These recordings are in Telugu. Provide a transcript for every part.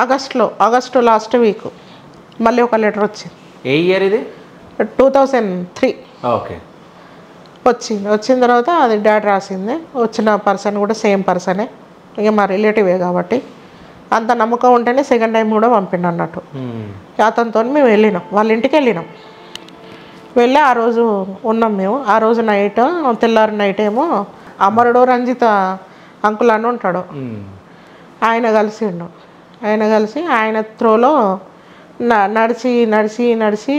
ఆగస్టు లాస్ట్ వీక్ మళ్ళీ ఒక లెటర్ వచ్చింది. ఏ ఇయర్ ఇది? 2003. ఓకే. వచ్చిన తర్వాత అది డాడీ రాసింది. వచ్చిన పర్సన్ కూడా సేమ్ పర్సనే, ఇక మా రిలేటివే కాబట్టి అంత నమ్మకం ఉంటేనే సెకండ్ టైం కూడా పంపిండు అన్నట్టు. అతనితో మేము వెళ్ళినాం, వాళ్ళ ఇంటికి వెళ్ళి ఆ రోజు ఉన్నాం మేము. ఆ రోజు నైట్, తెల్లారి నైట్ ఏమో అమరుడు రంజిత అంకుల్ అని ఉంటాడు, ఆయన కలిసి ఆయన త్రోలో నడిచి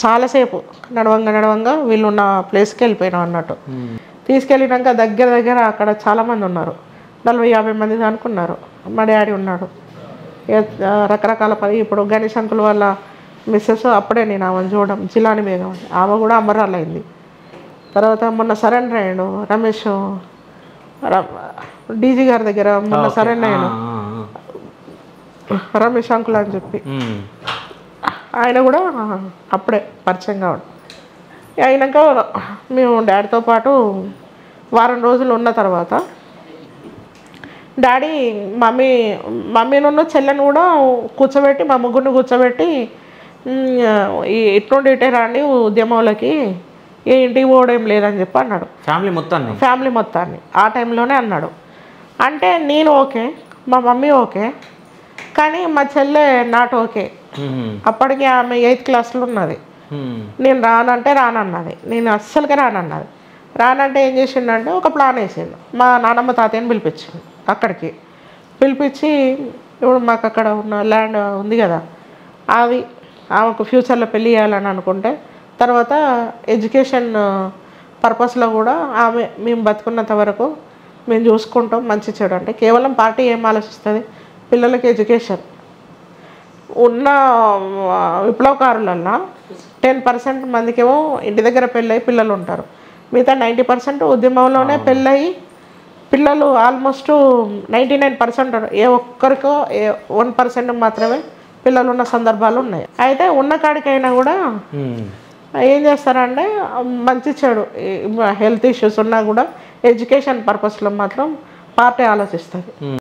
చాలాసేపు నడవంగా వీళ్ళు ఉన్న ప్లేస్కి వెళ్ళిపోయినాం అన్నట్టు. తీసుకెళ్ళినాక దగ్గర అక్కడ చాలామంది ఉన్నారు, 40-50 మంది అనుకున్నారు. మా డాడీ ఉన్నాడు, రకరకాల ఇప్పుడు గణేష్ అంకుల్ వాళ్ళ మిస్సెస్ అప్పుడే నేను ఆమెను చూడడం, జిలాని బేగం, ఆమె కూడా అమరాలైంది. తర్వాత మొన్న సరెండర్ అయ్యాడు రమేష్, డీజీ గారి దగ్గర మొన్న సరెండర్ అయ్యాడు రమేష్ అంకుల్ అని చెప్పి, ఆయన కూడా అప్పుడే పరిచయం కావడం. అయినాక మేము డాడీతో పాటు వారం రోజులు ఉన్న తర్వాత డాడీ మమ్మీను చెల్లెని కూడా కూర్చోబెట్టి, మా ముగ్గురిని కూర్చోబెట్టి, ఇట్నుండి ఇటే రాండి ఉద్యమంలోకి, ఏ ఇంటికి పోవడం లేదని చెప్పి అన్నాడు. ఫ్యామిలీ మొత్తాన్ని ఆ టైంలోనే అన్నాడు. అంటే నేను ఓకే, మా మమ్మీ ఓకే, కానీ మా చెల్లె నాట్ ఓకే. అప్పటికి ఆమె 8th క్లాస్లో ఉన్నది. నేను రానంటే రానన్నది, నేను అస్సలుగా రానన్నది. రానంటే ఏం చేసిండంటే ఒక ప్లాన్ వేసిండు. మా నానమ్మ తాతయ్యని పిలిపించిండు, అక్కడికి పిలిపించి, ఇప్పుడు మాకు అక్కడ ఉన్న ల్యాండ్ ఉంది కదా, అది ఆమెకు ఫ్యూచర్లో పెళ్ళి చేయాలని అనుకుంటే, తర్వాత ఎడ్యుకేషన్ పర్పస్లో కూడా మేము బతుకున్నంత వరకు మేము చూసుకుంటాం, మంచి చెడు అంటే కేవలం పార్టీ ఏం ఆలోచిస్తుంది, పిల్లలకి ఎడ్యుకేషన్. ఉన్న విప్లవకారులల్లో 10% మందికేమో ఇంటి దగ్గర పెళ్ళయి పిల్లలు ఉంటారు, మిగతా 90% ఉద్యమంలోనే పెళ్ళయి పిల్లలు ఆల్మోస్ట్ 99%, ఏ ఒక్కరికో 1% మాత్రమే పిల్లలు ఉన్న సందర్భాలు ఉన్నాయి. అయితే ఉన్న కాడికైనా కూడా ఏం చేస్తారంటే మంచి చెడు హెల్త్ ఇష్యూస్ ఉన్నా కూడా ఎడ్యుకేషన్ పర్పస్లో మాత్రం పార్టీ ఆలోచిస్తుంది.